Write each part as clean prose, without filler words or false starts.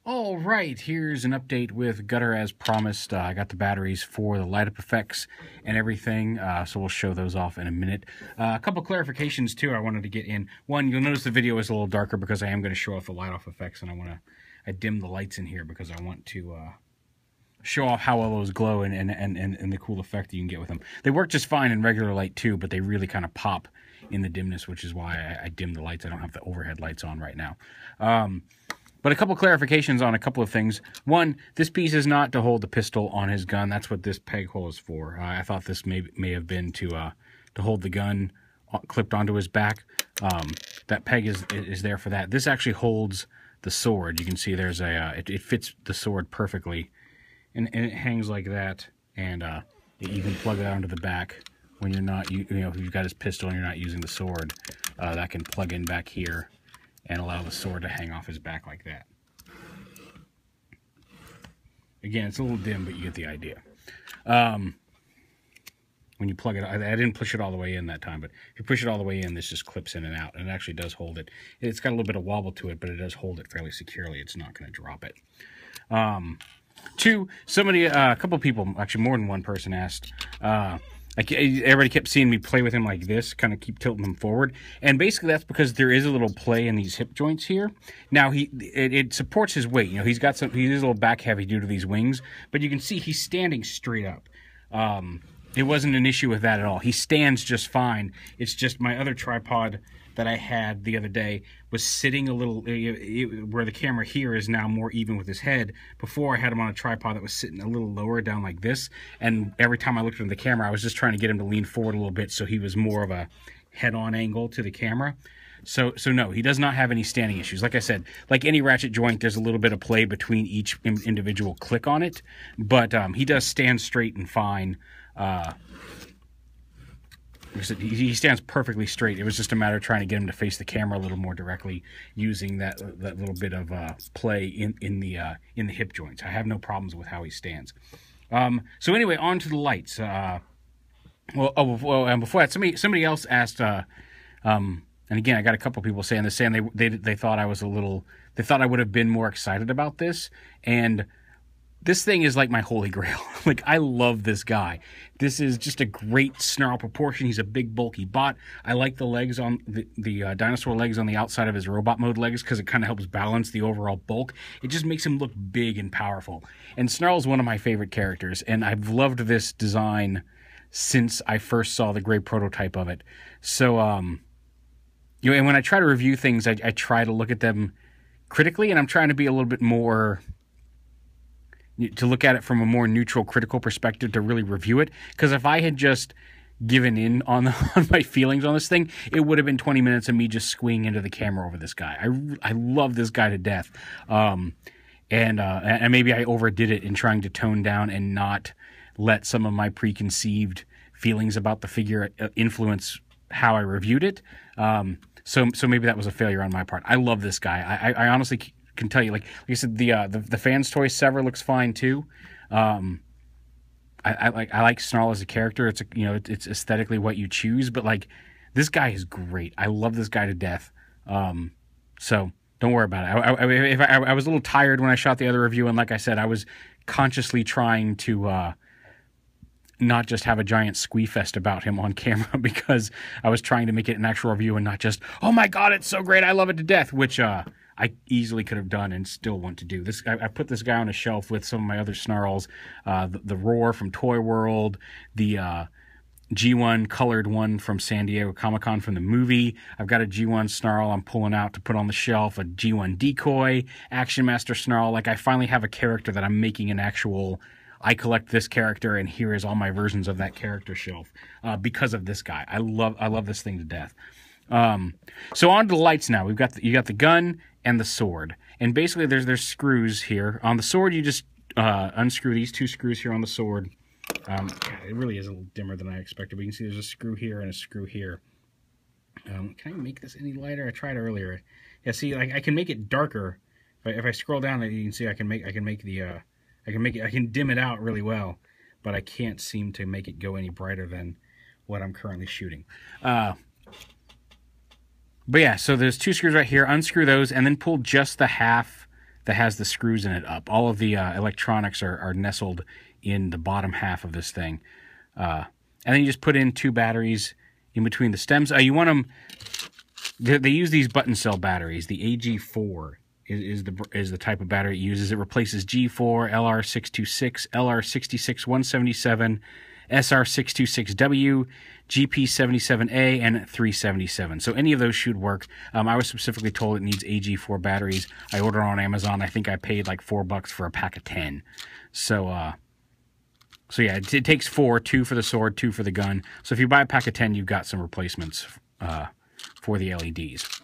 All right, here's an update with Gutter as promised. I got the batteries for the light up effects and everything, so we'll show those off in a minute. A couple clarifications too I wanted to get in. One, you'll notice the video is a little darker because I am going to show off the light off effects, and I dim the lights in here because I want to show off how well those glow and the cool effect that you can get with them. They work just fine in regular light too, but they really kind of pop in the dimness, which is why I dim the lights. I don't have the overhead lights on right now. But a couple clarifications on a couple of things. One, this piece is not to hold the pistol on his gun. That's what this peg hole is for. I thought this may have been to hold the gun clipped onto his back. That peg is there for that. This actually holds the sword. You can see there's it fits the sword perfectly, and it hangs like that. And you can plug it onto the back when you're not, if you've got his pistol and you're not using the sword. That can plug in back here and allow the sword to hang off his back like that. Again, it's a little dim, but you get the idea. When you plug it, I didn't push it all the way in that time, but if you push it all the way in, this just clips in and out, and it actually does hold it. It's got a little bit of wobble to it, but it does hold it fairly securely. It's not going to drop it. Two, a couple people, actually more than one person asked, everybody kept seeing me play with him like this, kind of keep tilting him forward. And basically that's because there is a little play in these hip joints here. Now, it supports his weight. He is a little back heavy due to these wings, but you can see he's standing straight up. It wasn't an issue with that at all. He stands just fine. It's just my other tripod that I had the other day was sitting a little, where the camera here is now more even with his head. Before, I had him on a tripod that was sitting a little lower down like this, and every time I looked at the camera, I was just trying to get him to lean forward a little bit so he was more of a head-on angle to the camera. So no, he does not have any standing issues. Like I said, like any ratchet joint, there's a little bit of play between each individual click on it, but he does stand straight and fine. He stands perfectly straight. It was just a matter of trying to get him to face the camera a little more directly, using that little bit of play in the hip joints. I have no problems with how he stands. So anyway, on to the lights. And before that, somebody else asked. And again, I got a couple people saying this, saying they thought I was they thought I would have been more excited about this, and this thing is like my holy grail. Like, I love this guy. This is just a great snarl proportion. He's a big, bulky bot. I like the legs on the dinosaur legs on the outside of his robot mode legs because it kind of helps balance the overall bulk. It just makes him look big and powerful. And Snarl's one of my favorite characters, and I've loved this design since I first saw the gray prototype of it. So, and when I try to review things, I try to look at them critically, and I'm trying to be a little bit more, to look at it from a more neutral, critical perspective to really review it. Because if I had just given in on my feelings on this thing, it would have been 20 minutes of me just squeeing into the camera over this guy. I love this guy to death. And maybe I overdid it in trying to tone down and not let some of my preconceived feelings about the figure influence how I reviewed it. So maybe that was a failure on my part. I love this guy. I honestly can tell you, like I said, the fans toy Sever looks fine too. I like Snarl as a character. It's aesthetically what you choose, but like, this guy is great. I love this guy to death. So don't worry about it. I was a little tired when I shot the other review, and like I said, I was consciously trying to not just have a giant squee fest about him on camera, because I was trying to make it an actual review and not just, oh my god, it's so great, I love it to death, which I easily could have done and still want to do. This. I put this guy on a shelf with some of my other Snarls, the Roar from Toy World, the G1 colored one from San Diego Comic-Con from the movie. I've got a G1 Snarl I'm pulling out to put on the shelf, a G1 Decoy, Action Master Snarl. Like, I finally have a character that I'm making an actual, I collect this character and here is all my versions of that character shelf because of this guy. I love this thing to death. So on to the lights now. You got the gun and the sword, and basically there's screws here. On the sword, you just unscrew these two screws here on the sword. It really is a little dimmer than I expected, but you can see there's a screw here and a screw here. Can I make this any lighter? I tried earlier. Yeah, see, I can make it darker. If I scroll down, you can see I can dim it out really well, but I can't seem to make it go any brighter than what I'm currently shooting. But yeah, so there's two screws right here. Unscrew those and then pull just the half that has the screws in it up. All of the electronics are nestled in the bottom half of this thing. And then you just put in 2 batteries in between the stems. You want them... They use these button cell batteries. The AG4 is the type of battery it uses. It replaces G4, LR626, LR66177, SR626W, GP77A, and 377. So any of those should work. I was specifically told it needs AG4 batteries. I ordered on Amazon. I think I paid like $4 for a pack of 10. So yeah, it takes 4, 2 for the sword, 2 for the gun. So if you buy a pack of 10, you've got some replacements for the LEDs.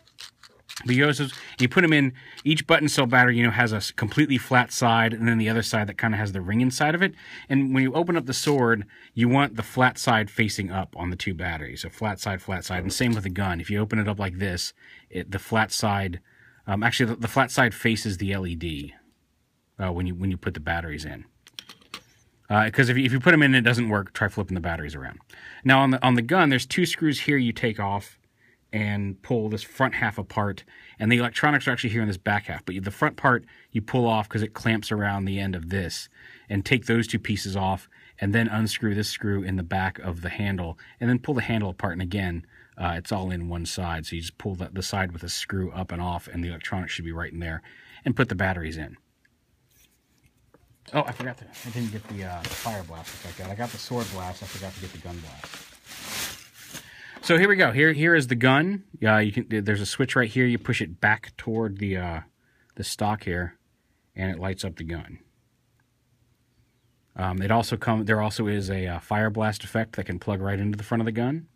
But you put them in, each button cell battery, has a completely flat side, and then the other side that kind of has the ring inside of it. And when you open up the sword, you want the flat side facing up on the 2 batteries. So flat side, and same with the gun. If you open it up like this, the flat side, actually the flat side faces the LED when you put the batteries in. Because if you put them in and it doesn't work, try flipping the batteries around. Now on the gun, there's 2 screws here you take off and pull this front half apart, and the electronics are actually here in this back half, but the front part you pull off because it clamps around the end of this, and take those 2 pieces off, and then unscrew this screw in the back of the handle, and then pull the handle apart, and again, it's all in one side, so you just pull the side with a screw up and off, and the electronics should be right in there, and put the batteries in. Oh, I didn't get the fire blast effect out. I got the sword blast, I forgot to get the gun blast. So here we go. Here is the gun. There's a switch right here. You push it back toward the stock here, and it lights up the gun. There also is a fire blast effect that can plug right into the front of the gun,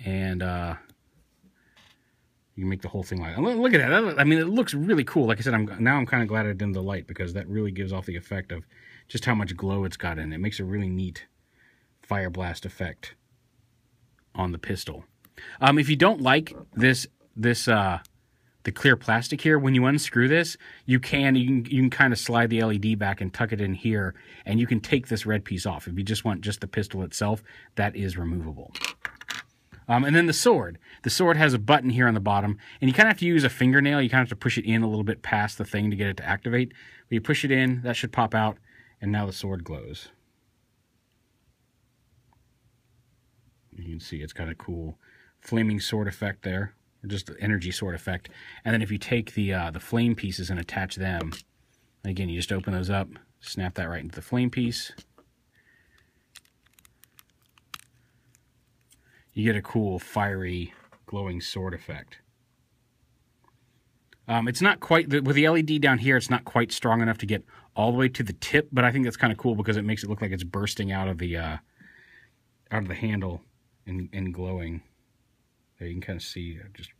and you can make the whole thing light. Look at that. I mean, it looks really cool. Like I said, I'm kind of glad I dimmed the light, because that really gives off the effect of just how much glow it's got in it. It makes a really neat fire blast effect on the pistol. If you don't like the clear plastic here, when you unscrew this, you can kind of slide the LED back and tuck it in here, and you can take this red piece off. If you just want just the pistol itself, that is removable. And then the sword. The sword has a button here on the bottom, and you kind of have to use a fingernail. You kind of have to push it in a little bit past the thing to get it to activate. When you push it in, that should pop out, and now the sword glows. You can see it's got a cool flaming sword effect there, or just the energy sword effect. And then if you take the flame pieces and attach them, again, you just open those up, snap that right into the flame piece. You get a cool, fiery, glowing sword effect. It's not quite, with the LED down here, it's not quite strong enough to get all the way to the tip, but I think that's kind of cool because it makes it look like it's bursting out of the handle and glowing. There you can kind of see just.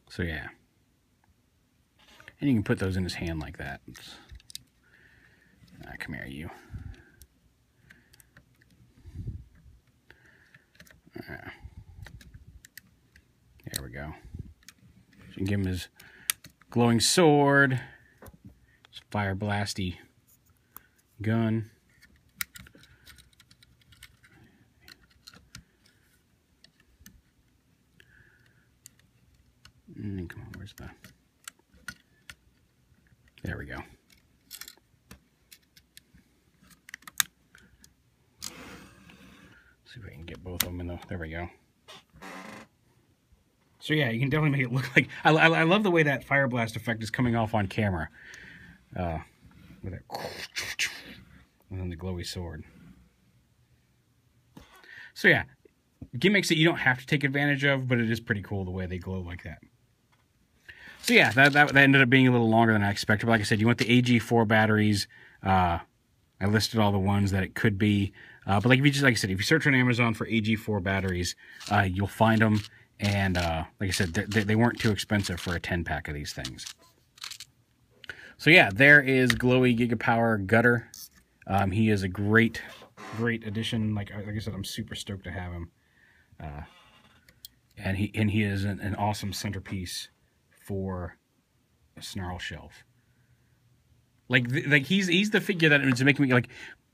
So yeah, and you can put those in his hand like that. Come here, you. There we go. So you can give him his glowing sword, his fire blasty gun. Come on, where's the... There we go. See if I can get both of them in the... There we go. So yeah, you can definitely make it look like... I love the way that fire blast effect is coming off on camera. With that... And then the glowy sword. So yeah, gimmicks that you don't have to take advantage of, but it is pretty cool the way they glow like that. So yeah, that ended up being a little longer than I expected. But like I said, you want the AG4 batteries. I listed all the ones that it could be. But like I said, if you search on Amazon for AG4 batteries, you'll find them. And like I said, they weren't too expensive for a 10-pack of these things. So yeah, there is Glowy GigaPower Gutter. He is a great addition. Like I said, I'm super stoked to have him. And he is an awesome centerpiece for a snarl shelf. Like he's the figure that is making me, like,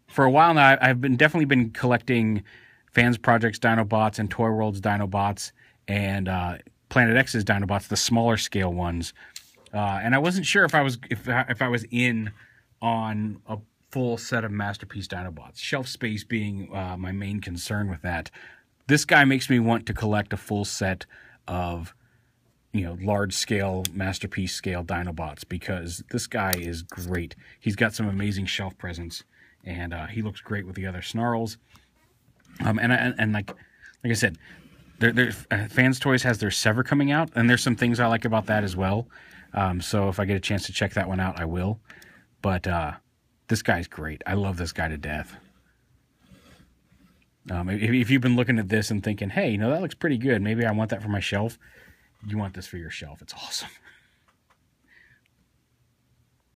for a while now I've definitely been collecting Fans Projects Dinobots and Toy World's Dinobots and Planet X's Dinobots, the smaller scale ones. And I wasn't sure if I was in on a full set of Masterpiece Dinobots. Shelf space being my main concern with that. This guy makes me want to collect a full set of, large scale Masterpiece scale Dinobots, because this guy is great. He's got some amazing shelf presence, and he looks great with the other snarls. And like I said, Fans Toys has their Sever coming out, and there's some things I like about that as well. So if I get a chance to check that one out, I will. But this guy's great. I love this guy to death. If you've been looking at this and thinking, hey, that looks pretty good, maybe I want that for my shelf, you want this for your shelf. It's awesome.